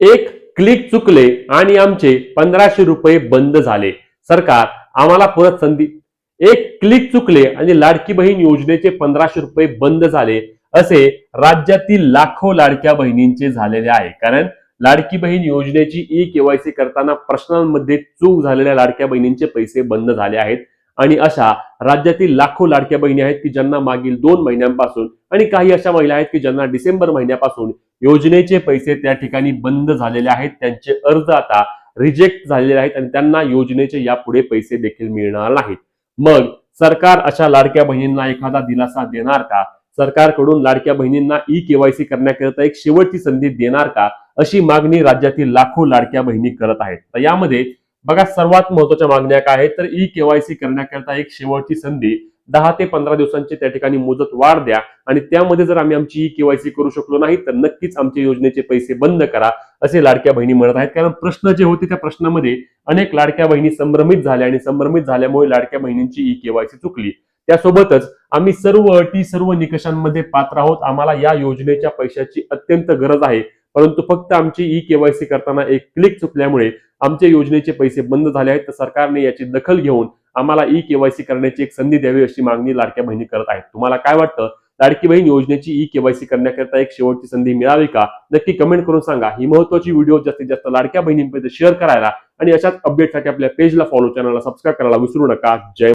एक क्लिक चुकले आणि आमचे 1500 रुपये बंद झाले. सरकार आम्हाला परत संधी. एक क्लिक चुकले आणि लाडकी बहीण योजनेचे 1500 रुपये बंद झाले, असे राज्यातील लाखो लाडक्या बहिणींचे झालेले आहे. कारण लाडकी बहीण योजनेची ई केवायसी करताना प्रश्नांमध्ये चूक झालेल्या लाडक्या बहिणींचे पैसे बंद झाले आहेत. आणि अशा राज्यातील लाखो लाडक्या बहिणी आहेत की ज्यांना मागील 2 महिन्यांपासून आणि काही अशा महिला आहेत की ज्यांना डिसेंबर महिन्यापासून योजनेचे पैसे त्या ठिकाणी बंद झालेले आहेत. त्यांचे अर्ज आता रिजेक्ट झालेले आहेत आणि त्यांना योजनेचे यापुढे पैसे देखील मिळणार नाहीत. मग सरकार अशा लाडक्या बहिणींना एखादा दिलासा देणार का? सरकारकडून लाडक्या बहिणींना ई केवायसी करण्याकरिता एक शेवटची संधी देणार का? अशी मागणी राज्यातील लाखो लाडक्या बहिणी करत आहेत. तर यामध्ये बघा, सर्वात महत्त्वाच्या मागण्या काय आहेत तर ई केवायसी करण्याकरिता एक शेवटची संधी, 10 ते 15 दिवसांची त्या ठिकाणी मुदत वाढ द्या आणि त्यामध्ये जर आम्ही आमची ई केवायसी करू शकलो नाही तर नक्कीच आमच्या योजनेचे पैसे बंद करा, असे लाडक्या बहिणी म्हणत आहेत. कारण प्रश्न जे होते त्या प्रश्नामध्ये अनेक लाडक्या बहिणी संभ्रमित झाल्या आणि संभ्रमित झाल्यामुळे लाडक्या बहिणींची ई केवायसी चुकली. त्यासोबतच आम्ही सर्व अटी सर्व निकषांमध्ये पात्र आहोत, आम्हाला या योजनेच्या पैशाची अत्यंत गरज आहे, परंतु फक्त आमची ई केवायसी करताना एक क्लिक चुकल्यामुळे आमच्या योजनेचे पैसे बंद झाले आहेत. तर सरकारने याची दखल घेऊन आम्हाला ई केवायसी करण्याची एक संधी द्यावी, अशी मागणी लाडक्या बहिणी करत आहेत. तुम्हाला काय वाटतं? लाडकी बहीण योजनेची ई केवायसी करण्याकरिता एक शेवटची संधी मिळावी का? नक्की कमेंट करून सांगा. ही महत्त्वाची व्हिडिओ जास्तीत जास्त लाडक्या बहिणींपर्यंत शेअर करायला आणि अशाच अपडेटसाठी आपल्या पेजला फॉलो, चॅनलला सबस्क्राईब करायला विसरू नका. जय